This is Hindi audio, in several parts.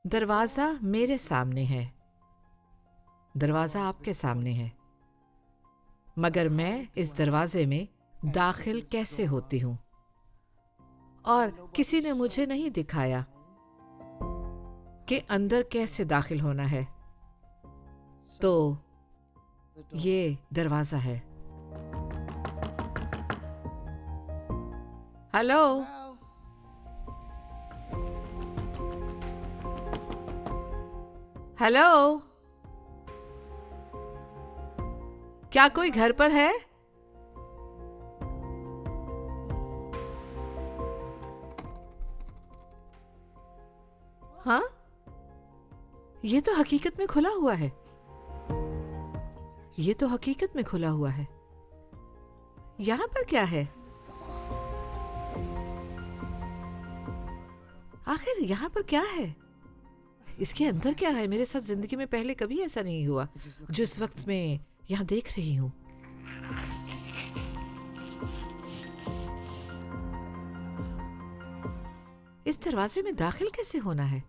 दरवाजा मेरे सामने है, दरवाजा आपके सामने है, मगर मैं इस दरवाजे में दाखिल कैसे होती हूँ? और किसी ने मुझे नहीं दिखाया कि अंदर कैसे दाखिल होना है। तो ये दरवाजा है। हेलो, हेलो, क्या कोई घर पर है? हाँ, ये तो हकीकत में खुला हुआ है। ये तो हकीकत में खुला हुआ है। यहाँ पर क्या है? आखिर यहाँ पर क्या है? इसके अंदर क्या है? मेरे साथ जिंदगी में पहले कभी ऐसा नहीं हुआ जो इस वक्त मैं यहाँ देख रही हूँ। इस दरवाजे में दाखिल कैसे होना है?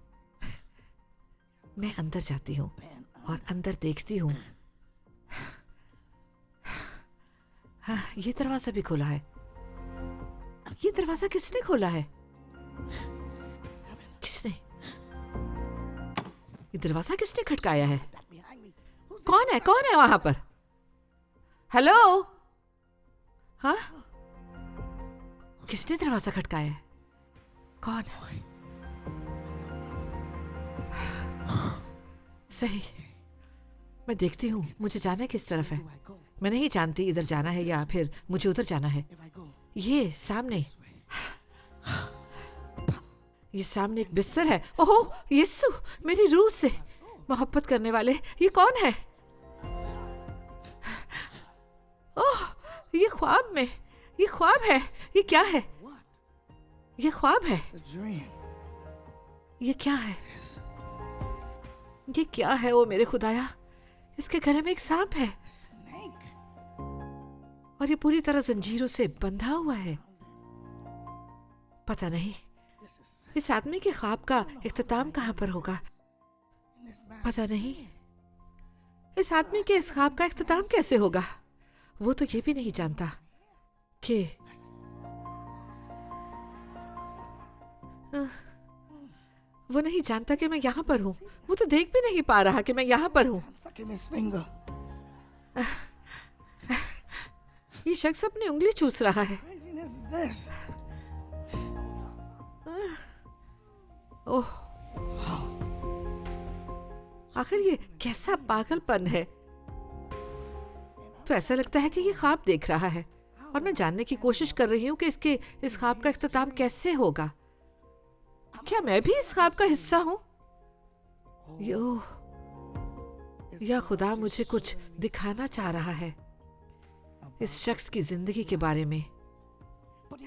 मैं अंदर जाती हूँ और अंदर देखती हूँ। हाँ, ये दरवाजा भी खुला है। ये दरवाजा किसने खोला है? किसने? ये दरवाजा किसने खटकाया है? कौन है? कौन है वहां पर? हेलो, हाँ, किसने दरवाजा खटकाया है? कौन? सही, मैं देखती हूँ। मुझे जाना किस तरफ है? मैं नहीं जानती इधर जाना है या फिर मुझे उधर जाना है। ये सामने एक बिस्तर है। ओहो यीशु, मेरी रूह से मोहब्बत करने वाले, ये कौन है? ओह, ये ख्वाब में, ये ख्वाब है। ये क्या है? ये ख्वाब है। ये क्या है? ये क्या है? ओ मेरे खुदाया, इसके गले में एक सांप है और ये पूरी तरह जंजीरों से बंधा हुआ है। पता नहीं इस आदमी के ख्वाब का इख्तिताम कहां पर होगा। पता नहीं इस आदमी के इस ख्वाब का इख्तिताम कैसे होगा। वो तो ये भी नहीं जानता कि वो नहीं जानता कि मैं यहाँ पर हूँ। वो तो देख भी नहीं पा रहा कि मैं यहाँ पर हूँ। ये शख्स अपनी उंगली चूस रहा है। ओह, आखिर ये कैसा पागलपन है। तो ऐसा लगता है कि ये ख्वाब देख रहा है और मैं जानने की कोशिश कर रही हूँ कि इसके इस ख्वाब का इख्तिताम कैसे होगा। क्या मैं भी इस ख्वाब का हिस्सा हूँ? या खुदा मुझे कुछ दिखाना चाह रहा है इस शख्स की जिंदगी के बारे में।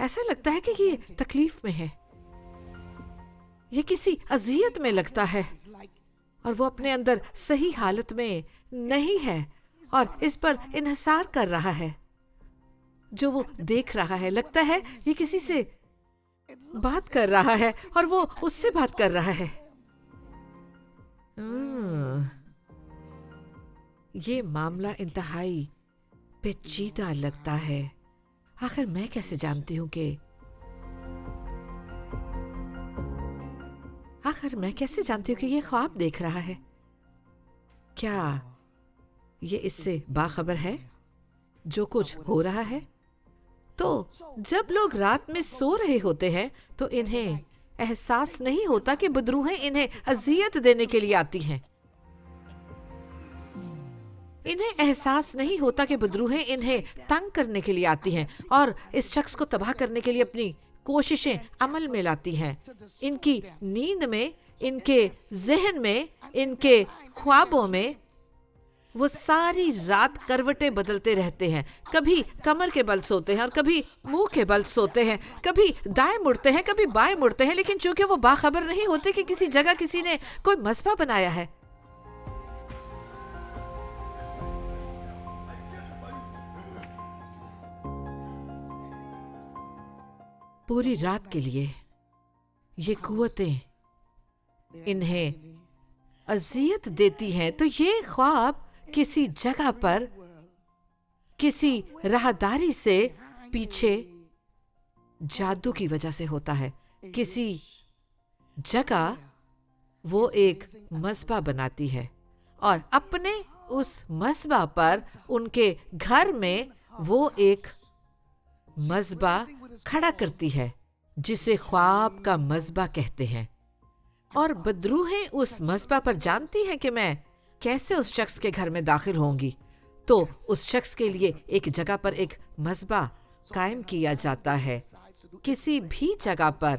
ऐसा लगता है कि ये तकलीफ में है, ये किसी अजियत में लगता है और वो अपने अंदर सही हालत में नहीं है और इस पर इन्हिसार कर रहा है। जो वो देख रहा है, लगता है ये किसी से बात कर रहा है और वो उससे बात कर रहा है। ये मामला इंतहाई पेचीदा लगता है। आखिर मैं कैसे जानती हूँ कि ये ख्वाब देख रहा है? क्या ये इससे बाखबर है जो कुछ हो रहा है? तो जब लोग रात में सो रहे होते हैं तो इन्हें एहसास नहीं होता कि बदरूहें इन्हें अजियत देने के लिए आती हैं। इन्हें एहसास नहीं होता कि बदरूहें इन्हें तंग करने के लिए आती हैं और इस शख्स को तबाह करने के लिए अपनी कोशिशें अमल में लाती हैं। इनकी नींद में, इनके जहन में, इनके ख्वाबों में वो सारी रात करवटें बदलते रहते हैं। कभी कमर के बल सोते हैं और कभी मुंह के बल सोते हैं, कभी दाएं मुड़ते हैं, कभी बाएं मुड़ते हैं, लेकिन चूंकि वो बाखबर नहीं होते कि किसी जगह किसी ने कोई मसबा बनाया है। पूरी रात के लिए ये कुव्वतें इन्हें अजियत देती हैं, तो ये ख्वाब किसी जगह पर किसी राहदारी से पीछे जादू की वजह से होता है। किसी जगह वो एक मस्बा बनाती है और अपने उस मस्बा पर उनके घर में वो एक मस्बा खड़ा करती है जिसे ख्वाब का मस्बा कहते हैं। और बदरूहें उस मस्बा पर जानती हैं कि मैं कैसे उस शख्स के घर में दाखिल होंगी, तो उस शख्स के लिए एक जगह पर एक मस्बा कायम किया जाता है किसी भी जगह पर,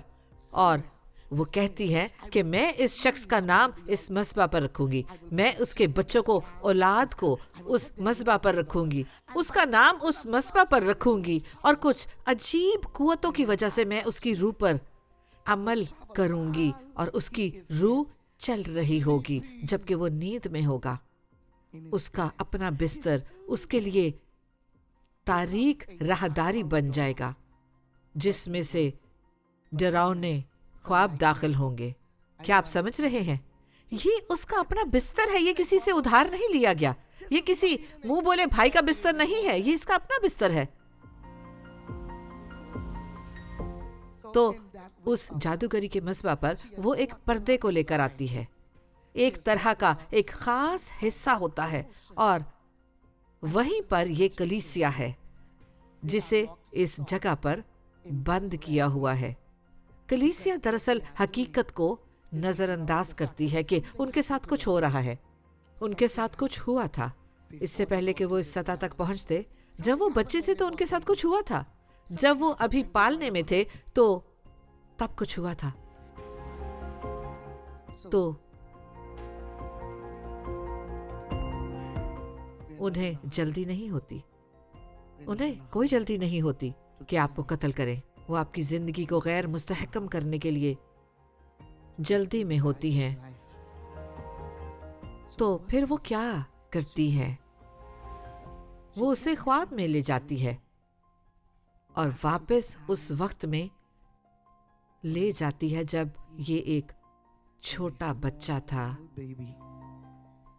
और वो कहती है कि मैं इस शख्स का नाम इस मस्बा पर रखूंगी, मैं उसके बच्चों को, औलाद को उस मस्बा पर रखूंगी, उसका नाम उस मस्बा पर रखूंगी, और कुछ अजीब कुव्वतों की वजह से मैं उसकी रूह पर अमल करूंगी और उसकी रूह चल रही होगी जबकि वो नींद में होगा। उसका अपना बिस्तर उसके लिए तारीक राहदारी बन जाएगा जिसमें से डरावने ख्वाब दाखिल होंगे। क्या आप समझ रहे हैं? ये उसका अपना बिस्तर है, ये किसी से उधार नहीं लिया गया, ये किसी मुंह बोले भाई का बिस्तर नहीं है, ये इसका अपना बिस्तर है। तो उस जादूगरी के मस्बा पर वो एक पर्दे को लेकर आती है, एक तरह का एक खास हिस्सा होता है, और वहीं पर ये कलीसिया है जिसे इस जगह पर बंद किया हुआ है। कलीसिया दरअसल हकीकत को नजरअंदाज करती है कि उनके साथ कुछ हो रहा है, उनके साथ कुछ हुआ था इससे पहले कि वो इस सतह तक पहुंचते। जब वो बच्चे थे तो उनके साथ कुछ हुआ था, जब वो अभी पालने में थे तो तब कुछ हुआ था। तो उन्हें जल्दी नहीं होती, उन्हें कोई जल्दी नहीं होती कि आपको कत्ल करें। वो आपकी जिंदगी को गैर मुस्तहकम करने के लिए जल्दी में होती हैं। तो फिर वो क्या करती है? वो उसे ख्वाब में ले जाती है और वापस उस वक्त में ले जाती है जब ये एक छोटा बच्चा था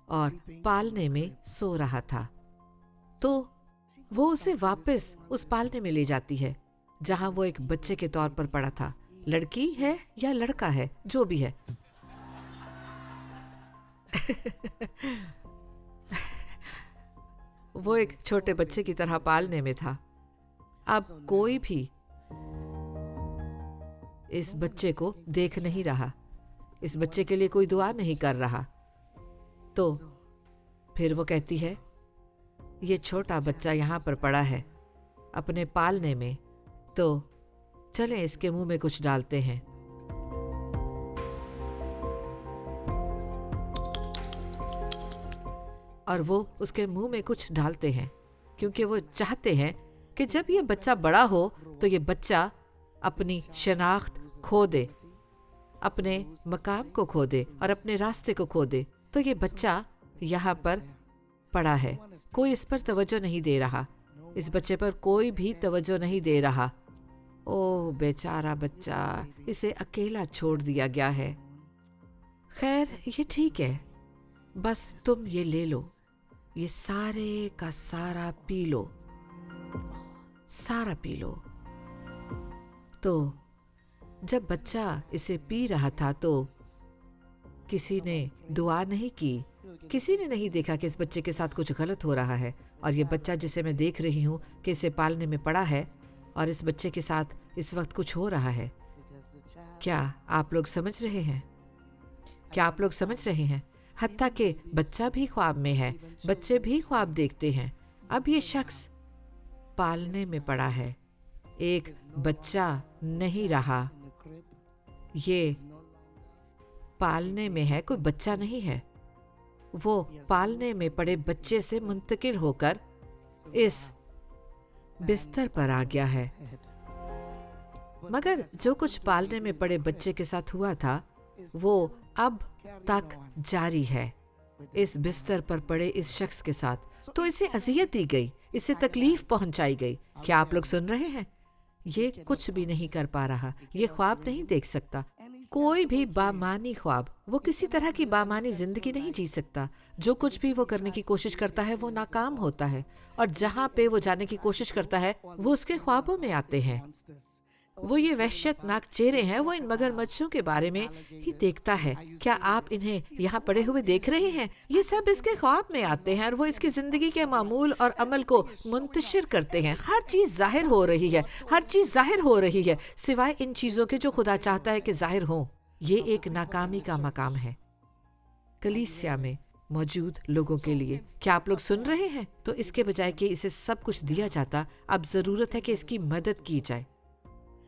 और पालने में सो रहा था। तो वो उसे वापस उस पालने में ले जाती है जहां वो एक बच्चे के तौर पर पड़ा था। लड़की है या लड़का है, जो भी है। वो एक छोटे बच्चे की तरह पालने में था। अब कोई भी इस बच्चे को देख नहीं रहा, इस बच्चे के लिए कोई दुआ नहीं कर रहा। तो फिर वो कहती है, ये छोटा बच्चा यहाँ पर पड़ा है अपने पालने में, तो चलें इसके मुंह में कुछ डालते हैं। और वो उसके मुंह में कुछ डालते हैं क्योंकि वो चाहते हैं कि जब ये बच्चा बड़ा हो तो ये बच्चा अपनी शनाख्त खो दे, अपने मकाम को खो दे और अपने रास्ते को खो दे। तो ये बच्चा यहाँ पर पड़ा है, कोई इस पर तवज्जो नहीं दे रहा, इस बच्चे पर कोई भी तवज्जो नहीं दे रहा। ओह बेचारा बच्चा, इसे अकेला छोड़ दिया गया है। खैर ये ठीक है, बस तुम ये ले लो, ये सारे का सारा पी लो, सारा पी लो। तो जब बच्चा इसे पी रहा था तो किसी ने दुआ नहीं की, किसी ने नहीं देखा कि इस बच्चे के साथ कुछ गलत हो रहा है। और ये बच्चा जिसे मैं देख रही हूँ कि इसे पालने में पड़ा है और इस बच्चे के साथ इस वक्त कुछ हो रहा है। क्या आप लोग समझ रहे हैं? क्या आप लोग समझ रहे हैं? हत्ता कि बच्चा भी ख्वाब में है, बच्चे भी ख्वाब देखते हैं। अब ये शख्स पालने में पड़ा है, एक बच्चा नहीं रहा, ये पालने में है, कोई बच्चा नहीं है। वो पालने में पड़े बच्चे से मुंतकिल होकर इस बिस्तर पर आ गया है। मगर जो कुछ पालने में पड़े बच्चे के साथ हुआ था वो अब तक जारी है इस बिस्तर पर पड़े इस शख्स के साथ। तो इसे अजियत दी गई, इसे तकलीफ पहुंचाई गई। क्या आप लोग सुन रहे हैं? ये कुछ भी नहीं कर पा रहा, ये ख्वाब नहीं देख सकता, कोई भी बामानी ख्वाब, वो किसी तरह की बामानी जिंदगी नहीं जी सकता। जो कुछ भी वो करने की कोशिश करता है वो नाकाम होता है, और जहाँ पे वो जाने की कोशिश करता है वो उसके ख्वाबों में आते हैं। वो ये वहशतनाक चेहरे हैं, वो इन मगरमच्छों के बारे में ही देखता है। क्या आप इन्हें यहाँ पड़े हुए देख रहे हैं? ये सब इसके ख्वाब में आते हैं और वो इसकी जिंदगी के मामूल और अमल को मुंतशिर करते हैं। हर चीज जाहिर हो रही है, हर चीज जाहिर हो रही है, सिवाय इन चीजों के जो खुदा चाहता है कि जाहिर हो। ये एक नाकामी का मकाम है कलीसिया में मौजूद लोगों के लिए। क्या आप लोग सुन रहे हैं? तो इसके बजाय कि इसे सब कुछ दिया जाता, अब जरूरत है कि इसकी मदद की जाए,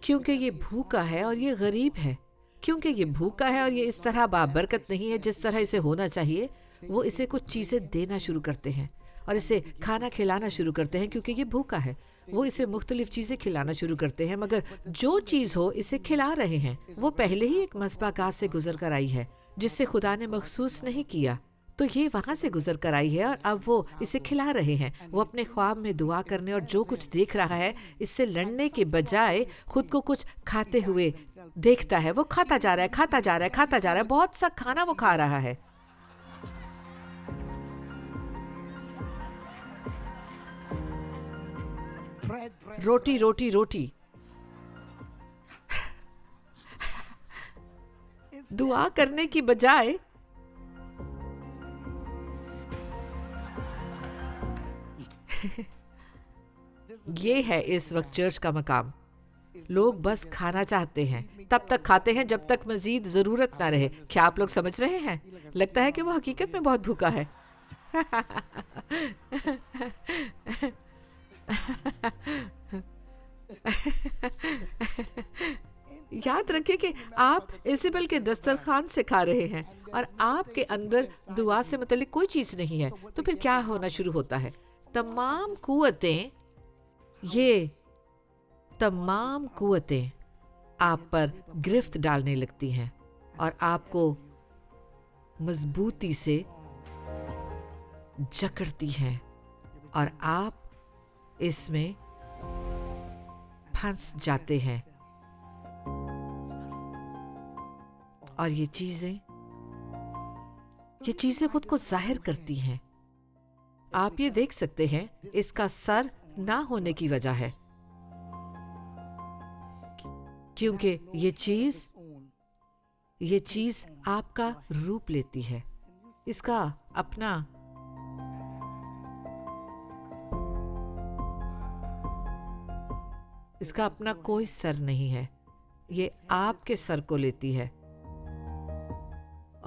क्योंकि ये भूखा है और ये गरीब है। क्योंकि ये भूखा है और ये इस तरह बाबरकत नहीं है जिस तरह इसे होना चाहिए। वो इसे कुछ चीज़ें देना शुरू करते हैं और इसे खाना खिलाना शुरू करते हैं, क्योंकि ये भूखा है। वो इसे मुख्तलिफ चीज़ें खिलाना शुरू करते हैं, मगर जो चीज़ हो इसे खिला रहे हैं। वो पहले ही एक मस्बागाह से गुजर कर आई है जिससे खुदा ने मखसूस नहीं किया, तो ये वहां से गुजर कर आई है और अब वो इसे खिला रहे हैं। वो अपने ख्वाब में दुआ करने और जो कुछ देख रहा है इससे लड़ने के बजाय खुद को कुछ खाते हुए देखता है। वो खाता जा रहा है, खाता जा रहा है, खाता जा रहा है, बहुत सा खाना वो खा रहा है। रोटी रोटी रोटी। दुआ करने की बजाय ये है इस वक्त चर्च का मकाम। लोग बस खाना चाहते हैं, तब तक खाते हैं जब तक मजीद जरूरत ना रहे। क्या आप लोग समझ रहे हैं? लगता है कि वो हकीकत में बहुत भूखा है। याद रखें कि आप इज़ेबेल के दस्तरखान से खा रहे हैं और आपके अंदर दुआ से मुतल्लिक कोई चीज नहीं है। तो फिर क्या होना शुरू होता है? तमाम कुव्वतें आप पर गिरफ्त डालने लगती हैं और आपको मजबूती से जकड़ती हैं और आप इसमें फंस जाते हैं। और ये चीजें खुद को जाहिर करती हैं। आप ये देख सकते हैं, इसका सर ना होने की वजह है, क्योंकि ये चीज आपका रूप लेती है। इसका अपना कोई सर नहीं है, ये आपके सर को लेती है।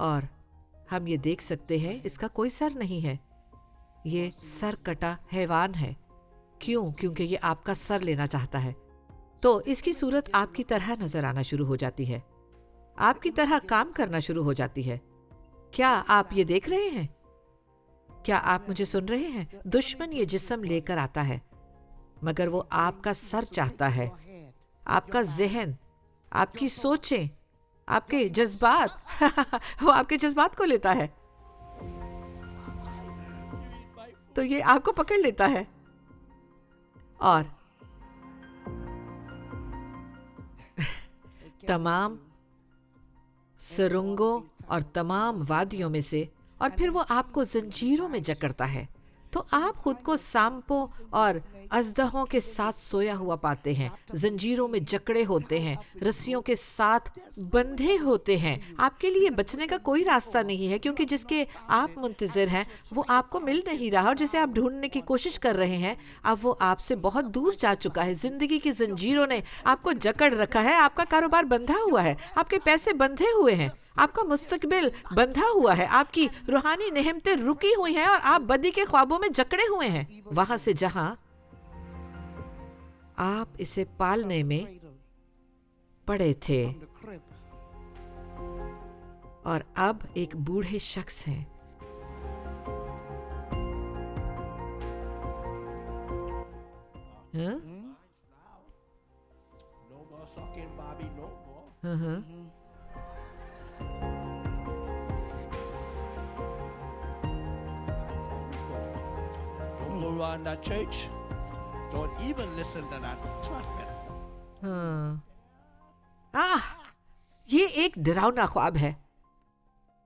और हम ये देख सकते हैं इसका कोई सर नहीं है, ये सर कटा हैवान है। क्यों? क्योंकि ये आपका सर लेना चाहता है। तो इसकी सूरत आपकी तरह नजर आना शुरू हो जाती है, आपकी तरह काम करना शुरू हो जाती है। क्या आप ये देख रहे हैं? क्या आप मुझे सुन रहे हैं? दुश्मन ये जिस्म लेकर आता है, मगर वो आपका सर चाहता है, आपका जहन, आपकी सोचें, आपके जज्बात। वो आपके जज्बात को लेता है, तो ये आपको पकड़ लेता है और तमाम सुरंगों और तमाम वादियों में से, और फिर वो आपको जंजीरों में जकड़ता है। तो आप खुद को सांपों और अजदहों के साथ सोया हुआ पाते हैं, जंजीरों में जकड़े होते हैं, रस्सियों के साथ बंधे होते हैं। आपके लिए बचने का कोई रास्ता नहीं है, क्योंकि जिसके आप मुंतज़िर हैं वो आपको मिल नहीं रहा, और जिसे आप ढूंढने की कोशिश कर रहे हैं अब वो आपसे बहुत दूर जा चुका है। जिंदगी की जंजीरों ने आपको जकड़ रखा है, आपका कारोबार बंधा हुआ है, आपके पैसे बंधे हुए हैं, आपका मुस्तकबिल बंधा हुआ है, आपकी रूहानी नेहमतें रुकी हुई हैं और आप बदी के ख्वाबों में जकड़े हुए हैं। वहां से जहां आप इसे पालने में पड़े थे और अब एक बूढ़े शख्स हैं। हाँ? हाँ। Don't go around that church. Don't even listen to that prophet. हाँ। आह, ये एक डरावना ख्वाब है।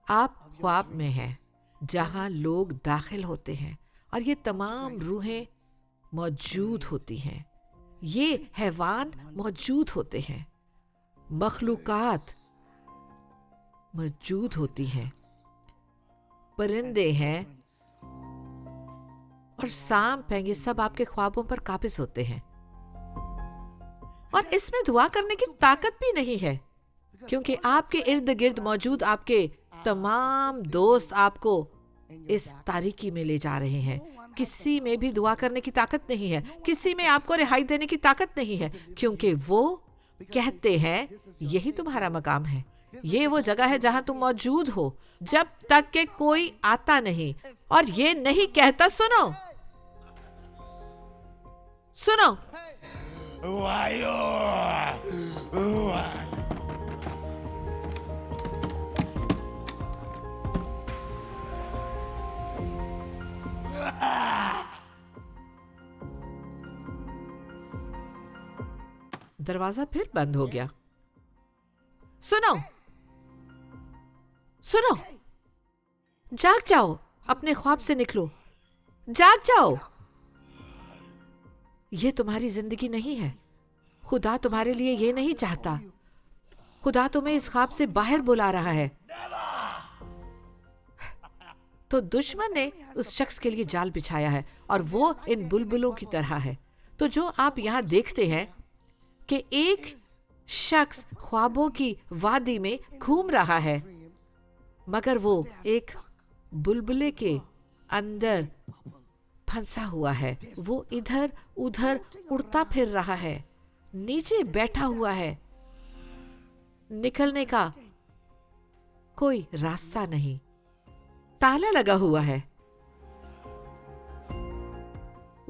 आप ख्वाब में हैं जहां लोग दाखिल होते हैं और ये तमाम रूहें मौजूद होती हैं, ये हैवान मौजूद होते हैं, मखलूकात मौजूद होती हैं, परिंदे हैं और सांप हैं। ये सब आपके ख्वाबों पर काबिज होते हैं और इसमें दुआ करने की ताकत भी नहीं है, क्योंकि आपके इर्द गिर्द मौजूद आपके तमाम दोस्त आपको इस तारीकी में ले जा रहे हैं। किसी में भी दुआ करने की ताकत नहीं है, किसी में आपको रिहाई देने की ताकत नहीं है, क्योंकि वो कहते हैं यही तुम्हारा मकाम है, ये वो जगह है जहां तुम मौजूद हो, जब तक के कोई आता नहीं और ये नहीं कहता सुनो सुनो। दरवाजा फिर बंद हो गया। सुनो सुनो, जाग जाओ, अपने ख्वाब से निकलो, जाग जाओ। ये तुम्हारी जिंदगी नहीं है। खुदा तुम्हारे लिए ये नहीं चाहता। खुदा तुम्हें इस ख्वाब से बाहर बुला रहा है। तो दुश्मन ने उस शख्स के लिए जाल बिछाया है और वो इन बुलबुलों की तरह है। तो जो आप यहां देखते हैं कि एक शख्स ख्वाबों की वादी में घूम रहा है, मगर वो एक बुलबुले के अंदर फंसा हुआ है। वो इधर उधर उड़ता फिर रहा है, नीचे बैठा हुआ है, निकलने का कोई रास्ता नहीं, ताला लगा हुआ है।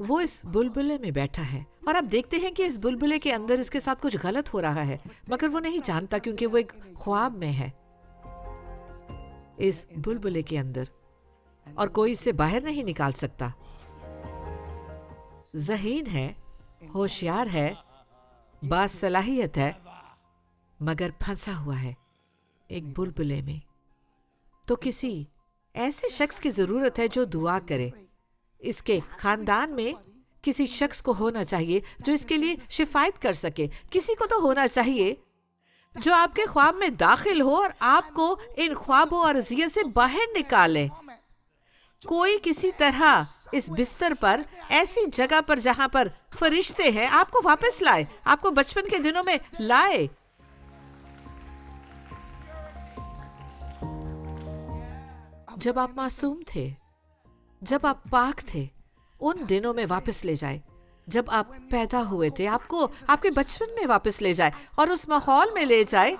वो इस बुलबुले में बैठा है और आप देखते हैं कि इस बुलबुले के अंदर इसके साथ कुछ गलत हो रहा है, मगर वो नहीं जानता, क्योंकि वो एक ख्वाब में है इस बुलबुले के अंदर और कोई इसे बाहर नहीं निकाल सकता। ज़हीन है, होशियार है, बासलाहियत है, मगर फंसा हुआ है एक बुलबुले में। तो किसी ऐसे शख्स की जरूरत है जो दुआ करे। इसके खानदान में किसी शख्स को होना चाहिए जो इसके लिए शिफायत कर सके। किसी को तो होना चाहिए जो आपके ख्वाब में दाखिल हो और आपको इन ख्वाबों और अज़ियत से बाहर निकाले। कोई किसी तरह इस बिस्तर पर, ऐसी जगह पर जहां पर फरिश्ते हैं, आपको वापस लाए, आपको बचपन के दिनों में लाए। जब आप मासूम थे, जब आप पाक थे, उन दिनों में वापस ले जाए। जब आप पैदा हुए थे, आपको आपके बचपन में वापस ले जाए और उस माहौल में ले जाए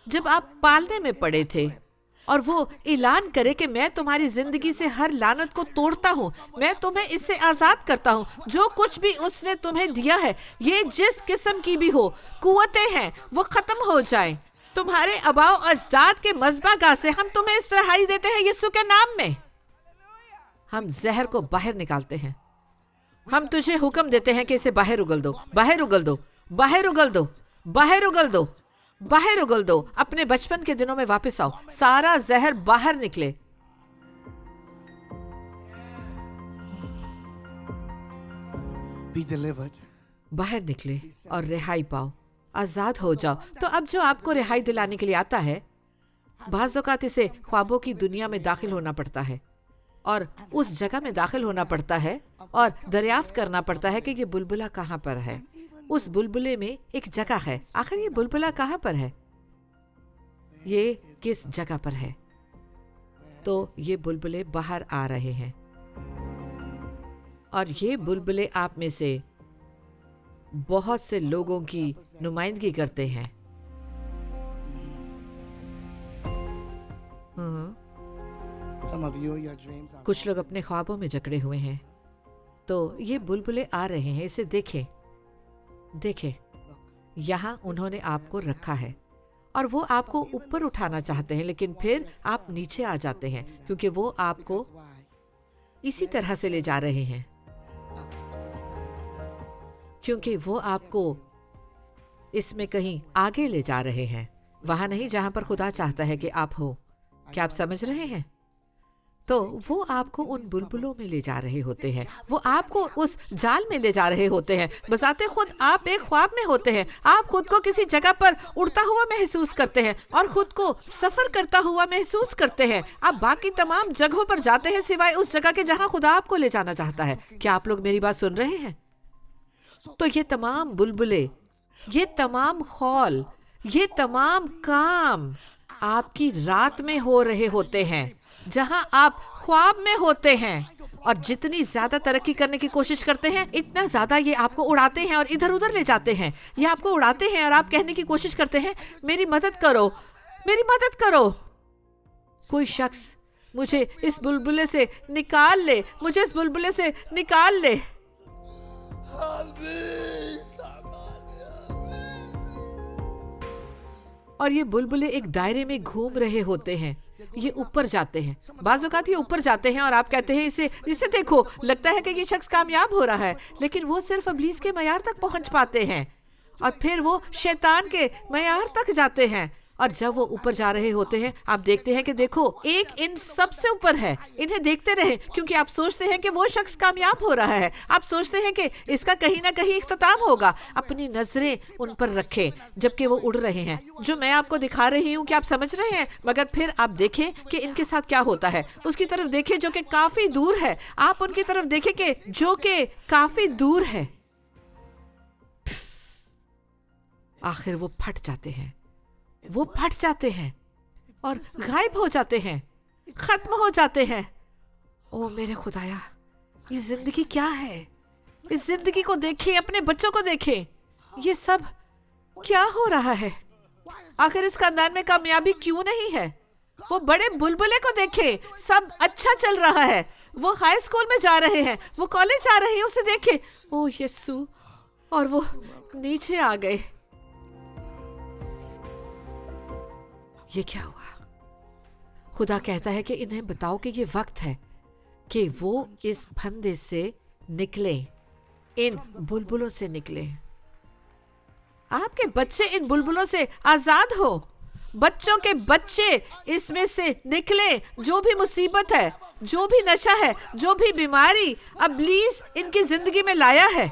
जब आप पालने में पड़े थे, और वो ऐलान करे कि मैं तुम्हारी जिंदगी से हर लानत को तोड़ता हूँ, मैं तुम्हें इससे आजाद करता हूँ। जो कुछ भी उसने तुम्हें दिया है, ये जिस किस्म की भी हो, कुव्वतें हैं, वो खत्म हो जाएं। तुम्हारे अबाओ अजदाद के मज़बा से हम तुम्हें इस रहाई देते हैं यीशु के नाम में। हम जहर को बाहर निकालते हैं। हम तुझे हुक्म देते हैं कि इसे बाहर उगल दो, बाहर उगल दो, बाहर उगल दो, बाहर उगल दो, बाहर उगल दो। अपने बचपन के दिनों में वापस आओ, सारा जहर बाहर निकले। Be delivered. बाहर निकले और रिहाई पाओ, आजाद हो जाओ। तो अब जो आपको रिहाई दिलाने के लिए आता है, बाज़ औक़ात इसे ख्वाबों की दुनिया में दाखिल होना पड़ता है और उस जगह में दाखिल होना पड़ता है और दरियाफ्त करना पड़ता है कि ये बुलबुला कहाँ पर है। उस बुलबुले में एक जगह है। आखिर ये बुलबुला कहाँ पर है, ये किस जगह पर है? तो ये बुलबुले बाहर आ रहे हैं और ये बुलबुले आप में से बहुत से लोगों की नुमाइंदगी करते हैं। Some of you, your dreams are कुछ लोग अपने ख्वाबों में जकड़े हुए हैं। तो ये बुलबुले आ रहे हैं, इसे देखें, देखें। यहाँ उन्होंने आपको रखा है और वो आपको ऊपर उठाना चाहते हैं, लेकिन फिर आप नीचे आ जाते हैं, क्योंकि वो आपको इसी तरह से ले जा रहे हैं, क्योंकि वो आपको इसमें कहीं आगे ले जा रहे हैं, वहां नहीं जहां पर खुदा चाहता है कि आप हो। क्या आप समझ रहे हैं? तो वो आपको उन बुलबुलों में ले जा रहे होते हैं, वो आपको उस जाल में ले जा रहे होते हैं। बजाते खुद आप एक ख्वाब में होते हैं, आप खुद को किसी जगह पर उड़ता हुआ महसूस करते हैं और खुद को सफर करता हुआ महसूस करते हैं। आप बाकी तमाम जगहों पर जाते हैं सिवाय उस जगह के जहां खुदा आपको ले जाना चाहता है। क्या आप लोग मेरी बात सुन रहे हैं? तो ये तमाम बुलबुले, ये तमाम खौल, ये तमाम काम आपकी रात में हो रहे होते हैं, जहां आप ख्वाब में होते हैं। और जितनी ज्यादा तरक्की करने की कोशिश करते हैं, इतना ज्यादा ये आपको उड़ाते हैं और इधर उधर ले जाते हैं। ये आपको उड़ाते हैं और आप कहने की कोशिश करते हैं, मेरी मदद करो, मेरी मदद करो। कोई शख्स मुझे इस बुलबुले से निकाल ले, मुझे इस बुलबुले से निकाल ले। और ये बुलबुले एक दायरे में घूम रहे होते हैं, ये ऊपर जाते हैं। बाज़ औक़ात ये ऊपर जाते हैं और आप कहते हैं इसे देखो, लगता है कि ये शख्स कामयाब हो रहा है, लेकिन वो सिर्फ इब्लीस के मयार तक पहुंच पाते हैं और फिर वो शैतान के मयार तक जाते हैं। और जब वो ऊपर जा रहे होते हैं, आप देखते हैं कि देखो एक इंच सबसे ऊपर है, इन्हें देखते रहें, क्योंकि आप सोचते हैं कि वो शख्स कामयाब हो रहा है, आप सोचते हैं कि इसका कहीं ना कहीं इख्तिताम होगा। अपनी नजरें उन पर रखें जबकि वो उड़ रहे हैं। जो मैं आपको दिखा रही हूँ, क्या आप समझ रहे हैं? मगर फिर आप देखें कि इनके साथ क्या होता है। उसकी तरफ देखें जो कि काफी दूर है, आप उनकी तरफ देखें कि जो कि काफी दूर है। आखिर वो फट जाते हैं, वो फट जाते हैं और गायब हो जाते हैं, खत्म हो जाते हैं। ओ मेरे खुदाया, ये जिंदगी क्या है? इस जिंदगी को देखें, अपने बच्चों को देखें, ये सब क्या हो रहा है? आखिर इस खानदान में कामयाबी क्यों नहीं है? वो बड़े बुलबुले को देखें, सब अच्छा चल रहा है, वो हाई स्कूल में जा रहे हैं, वो कॉलेज जा रहे हैं, उसे देखें, ओ यीशु, और वो नीचे आ गए। ये क्या हुआ? खुदा कहता है कि इन्हें बताओ कि ये वक्त है कि वो इस फंदे से निकले, इन बुलबुलों से निकले। आपके बच्चे इन बुलबुलों से आजाद हो, बच्चों के बच्चे इसमें से निकले। जो भी मुसीबत है, जो भी नशा है, जो भी बीमारी इब्लीस इनकी जिंदगी में लाया है।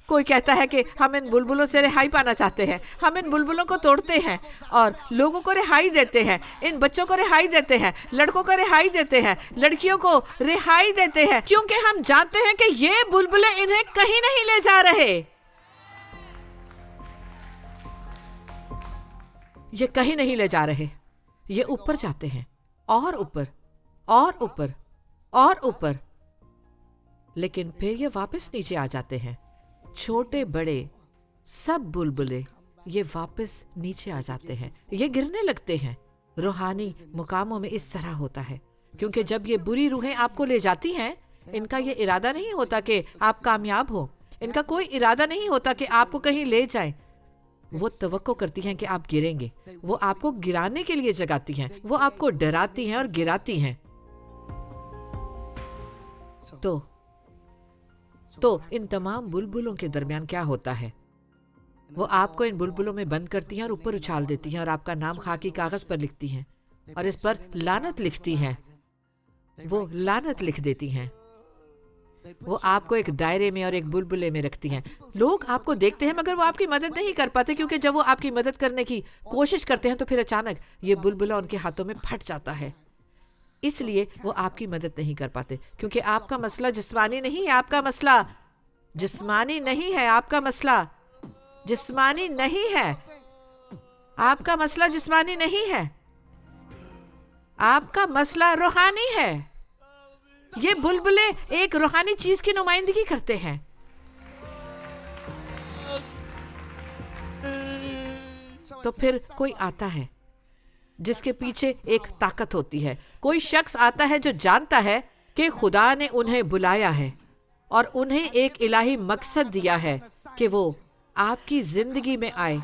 कोई कहता है कि हम इन बुलबुलों से रिहाई पाना चाहते हैं, हम इन बुलबुलों को तोड़ते हैं और लोगों को रिहाई देते हैं, इन बच्चों को रिहाई देते हैं, लड़कों को रिहाई देते हैं, लड़कियों को रिहाई देते हैं, क्योंकि हम जानते हैं कि ये बुलबुले इन्हें कहीं नहीं ले जा रहे। ये कहीं नहीं ले जा रहे, ये ऊपर जाते हैं और ऊपर और ऊपर और ऊपर, लेकिन फिर ये वापस नीचे आ जाते हैं। छोटे बड़े सब बुलबुले ये वापस नीचे आ जाते हैं, ये गिरने लगते हैं। रूहानी मुकामों में इस तरह होता है, क्योंकि जब ये बुरी रूहें आपको ले जाती हैं, इनका ये इरादा नहीं होता कि आप कामयाब हो, इनका कोई इरादा नहीं होता कि आपको कहीं ले जाए। वो तवक्को करती हैं कि आप गिरेंगे, वो आपको गिराने के लिए जगाती हैं, वो आपको डराती हैं और गिराती हैं। तो इन तमाम बुलबुलों के दरमियान क्या होता है? वो आपको इन बुलबुलों में बंद करती हैं और ऊपर उछाल देती हैं और आपका नाम खाकी कागज पर लिखती हैं और इस पर लानत लिखती हैं। वो लानत लिख देती हैं। वो आपको एक दायरे में और एक बुलबुले में रखती हैं। लोग आपको देखते हैं मगर वो आपकी मदद नहीं कर पाते, क्योंकि जब वो आपकी मदद करने की कोशिश करते हैं तो फिर अचानक ये बुलबुला उनके हाथों में फट जाता है। इसलिए वो आपकी मदद नहीं कर पाते, क्योंकि आपका मसला जिस्मानी नहीं है, आपका मसला जिस्मानी नहीं है, आपका मसला जिस्मानी नहीं है, आपका मसला जिस्मानी नहीं है, आपका मसला रूहानी है। ये बुलबुले एक रूहानी चीज की नुमाइंदगी करते हैं। तो फिर कोई आता है जिसके पीछे एक ताकत होती है, कोई शख्स आता है जो जानता है कि खुदा ने उन्हें बुलाया है और उन्हें एक इलाही मकसद दिया है कि वो आपकी जिंदगी में आए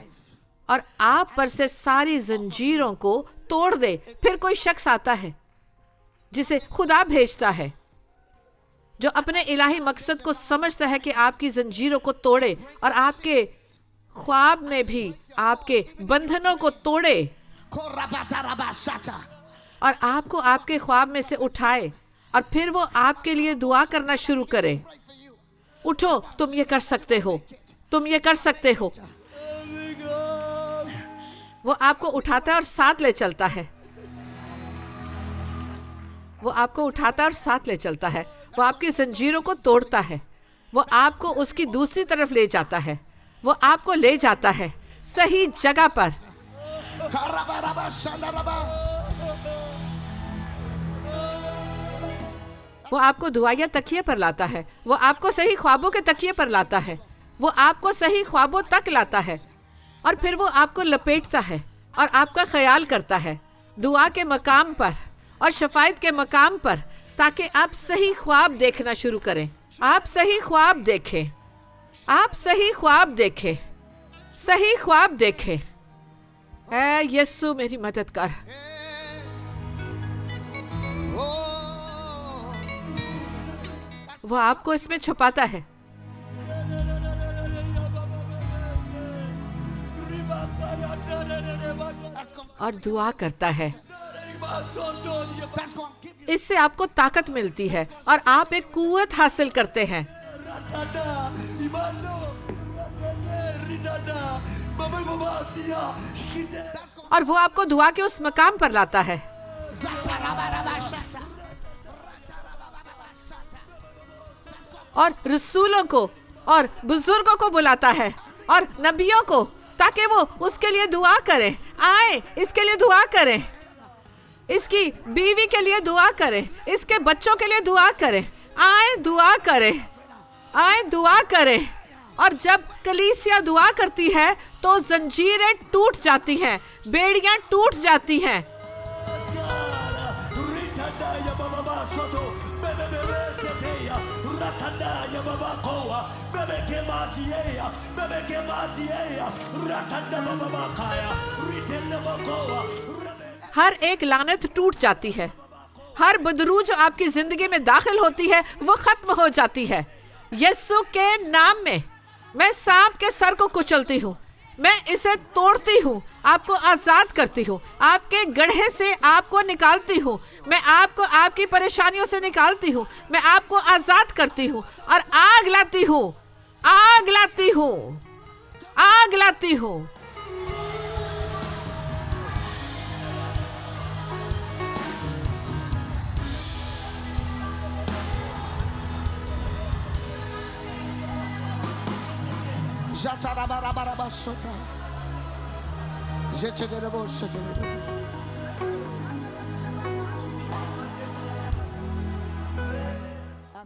और आप पर से सारी जंजीरों को तोड़ दे। फिर कोई शख्स आता है जिसे खुदा भेजता है, जो अपने इलाही मकसद को समझता है कि आपकी जंजीरों को तोड़े और आपके ख्वाब में भी आपके बंधनों को तोड़े और आपको आपके ख्वाब में से उठाए और फिर वो आपके लिए दुआ करना शुरू करे। उठो, तुम ये कर सकते हो, तुम ये कर सकते हो। वो आपको उठाता है और साथ ले चलता है। वो आपको उठाता है और साथ ले चलता है। वो आपकी जंजीरों को तोड़ता है। वो आपको उसकी दूसरी तरफ ले जाता है। वो आपको ले जाता है सही जगह पर। वो आपको दुआया तकिए पर लाता है। वो आपको सही ख्वाबों के तकिए पर लाता है। वो आपको सही ख्वाबों तक लाता है और फिर वो आपको लपेटता है और आपका ख्याल करता है दुआ के मकाम पर और शफायत के मकाम पर, ताकि आप सही ख्वाब देखना शुरू करें। आप सही ख्वाब देखें, आप सही ख्वाब देखें, सही ख्वाब देखें। ऐ यीशु मेरी मदद कर। वो आपको इसमें छुपाता है। और दुआ करता है। इससे आपको ताकत मिलती है और आप एक कुव्वत हासिल करते हैं। और वो आपको दुआ के उस मकाम पर लाता है। और रसूलों को और बुजुर्गों को बुलाता है और नबियों को, ताकि वो उसके लिए दुआ करें। आए, इसके लिए दुआ करें, इसकी बीवी के लिए दुआ करें, इसके बच्चों के लिए दुआ करें। आए दुआ करें, आए दुआ करें। और जब कलीसिया दुआ करती है तो जंजीरें टूट जाती हैं, बेड़ियां टूट जाती हैं। हर एक लानत टूट जाती है। हर बदरू जो आपकी जिंदगी में दाखिल होती है वो खत्म हो जाती है। यीशु के नाम में मैं सांप के सर को कुचलती हूँ, मैं इसे तोड़ती हूँ, आपको आजाद करती हूँ, आपके गड्ढे से आपको निकालती हूँ, मैं आपको आपकी परेशानियों से निकालती हूँ, मैं आपको आजाद करती हूँ और आग लाती हूँ, आग लाती हूँ, आग लाती हूँ।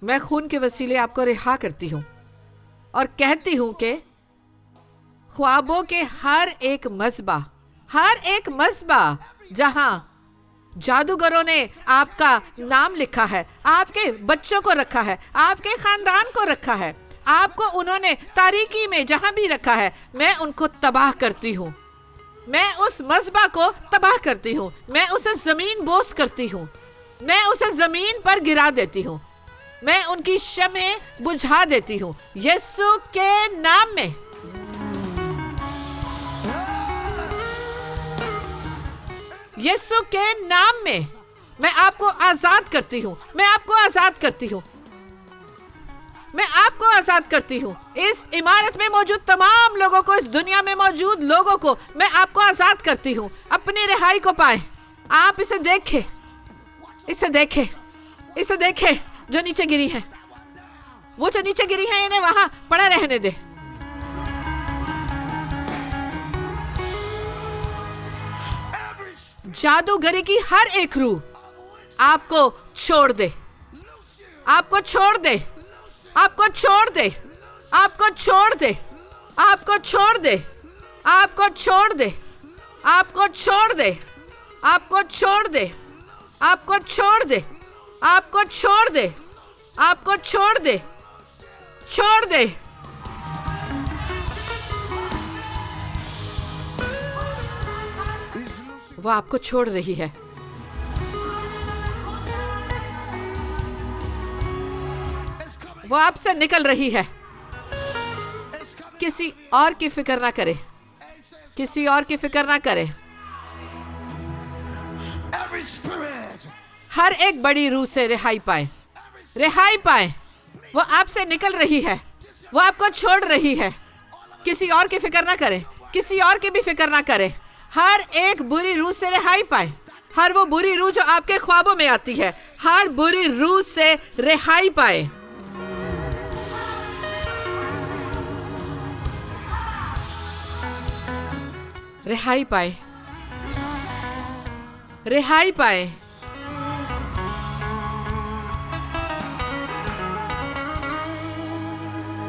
मैं खून के वसीले आपको रिहा करती हूँ और कहती हूँ कि ख्वाबों के हर एक मज़बा जहां जादूगरों ने आपका नाम लिखा है, आपके बच्चों को रखा है, आपके खानदान को रखा है, आपको उन्होंने तारीकी में जहां भी रखा है, मैं उनको तबाह करती हूँ। मैं उस मज़बा को तबाह करती हूँ। मैं उसे जमीन बोस करती हूँ। मैं उसे जमीन पर गिरा देती हूँ। मैं उनकी शमें बुझा देती हूँ यीशु के नाम में। यीशु के नाम में मैं आपको आजाद करती हूँ। मैं आपको आजाद करती हूँ। मैं आपको आजाद करती हूँ। इस इमारत में मौजूद तमाम लोगों को, इस दुनिया में मौजूद लोगों को मैं आपको आजाद करती हूँ। अपनी रिहाई को पाएं। आप इसे देखें, इसे देखें, इसे देखें। जो नीचे गिरी हैं, वो जो नीचे गिरी हैं, इन्हें वहां पड़ा रहने दे। जादूगरी की हर एक रूह आपको छोड़ दे, आपको छोड़ दे, आपको छोड़ दे, आपको छोड़ दे, आपको छोड़ दे, आपको छोड़ दे, आपको छोड़ दे, आपको छोड़ दे, आपको छोड़ दे, आपको छोड़ दे, आपको छोड़ दे, छोड़ दे। वो आपको छोड़ रही है। वो आपसे निकल रही है। किसी और की फिक्र ना करे, किसी और की फिक्र ना करे। Every spirit हर एक बड़ी रूह से रिहाई पाए, रिहाई पाए। वो आपसे निकल रही है, वो आपको छोड़ रही है। किसी और की फिक्र ना करें, किसी और की भी फिक्र ना करें। हर एक बुरी रूह से रिहाई पाए। हर वो बुरी रूह जो आपके ख्वाबों में आती है, हर बुरी रूह से रिहाई पाए। रिहाई पाए, रिहाई पाए।